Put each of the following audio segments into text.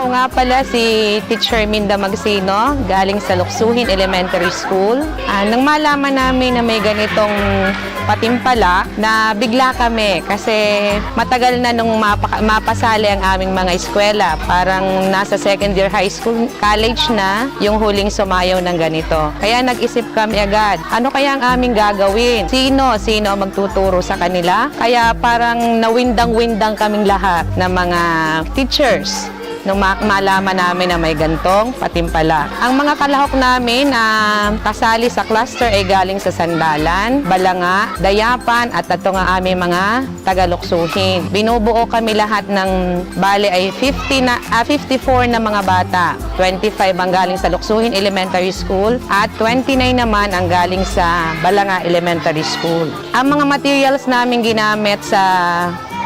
Ako nga pala si Teacher Minda Magsino, galing sa Luksuhin Elementary School. Nang malaman namin na may ganitong patimpalak, na bigla kami kasi matagal na nung mapasali ang aming mga eskwela. Parang nasa second year high school, college na yung huling sumayaw ng ganito. Kaya nag-isip kami agad, ano kaya ang aming gagawin? Sino ang magtuturo sa kanila? Kaya parang nawindang-windang kaming lahat ng mga teachers nung malaman namin na may gantong patimpalak. Ang mga kalahok namin na kasali sa cluster ay galing sa Sandalan, Balanga, Dayapan at ito nga aming mga taga-Luksuhin. Binubuo kami lahat ng bale ay 54 na mga bata. 25 ang galing sa Luksuhin Elementary School at 29 naman ang galing sa Balanga Elementary School. Ang mga materials namin ginamit sa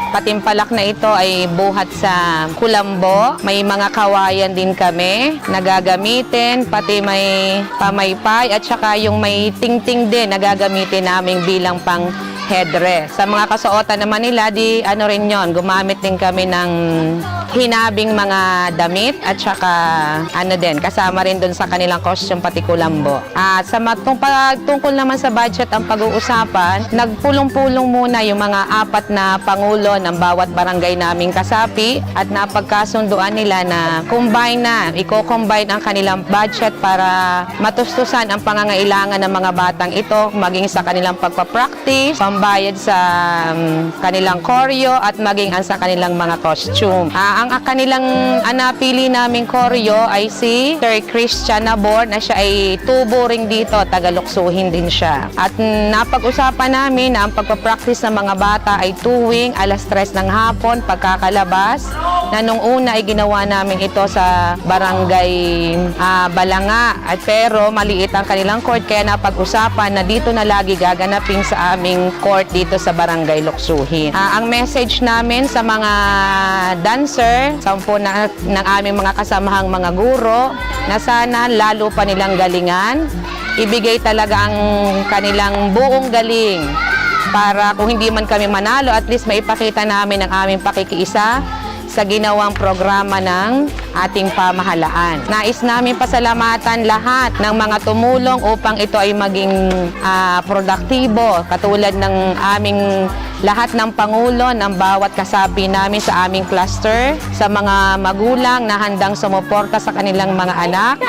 patimpalak na ito ay buhat sa kulambo. May mga kawayan din kami nagagamitin, pati may pamaypay at saka yung may tingting din nagagamitin namin bilang pang headdress. Sa mga kasuotan naman nila, rin yon, gumamit din kami ng hinabing mga damit at saka kasama rin doon sa kanilang costume pati kulambo. At sa tungkol naman sa budget ang pag-uusapan, nagpulong-pulong muna yung mga 4 na pangulo ng bawat barangay naming kasapi at napagkasunduan nila na i-combine ang kanilang budget para matustusan ang pangangailangan ng mga batang ito, maging sa kanilang pagpapractice, pambayad sa kanilang choreo at maging sa kanilang mga costume. Ang kanilang napili naming choreo ay si Sir Christian Nabor na siya ay tubo ring dito, taga-Luksuhin din siya. At napag-usapan namin na ang pagpapractice ng mga bata ay tuwing alas 3 ng hapon pagkakalabas, na nung una ay ginawa namin ito sa barangay Balanga. Pero maliit ang kanilang court kaya napag-usapan na dito na lagi gaganapin sa aming court dito sa barangay Luksuhin. Ang message namin sa mga dancer, 10 ng aming mga kasamahang mga guro, na sana lalo pa nilang galingan, ibigay talaga ang kanilang buong galing para kung hindi man kami manalo, at least maipakita namin ang aming pakikiisa sa ginawang programa ng ating pamahalaan. Nais namin pasalamatan lahat ng mga tumulong upang ito ay maging produktibo, katulad ng aming lahat ng pangulo ng bawat kasapi namin sa aming cluster, sa mga magulang na handang sumuporta sa kanilang mga anak,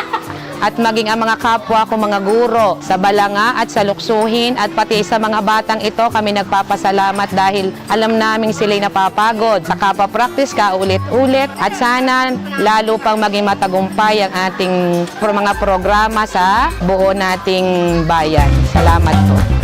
at maging ang mga kapwa ko mga guro sa Balanga at sa Luksuhin, at pati sa mga batang ito kami nagpapasalamat dahil alam namin sila'y napapagod sa kapapractice ulit-ulit, at sana lalo pang maging matagumpay ang ating mga programa sa buo nating bayan. Salamat po.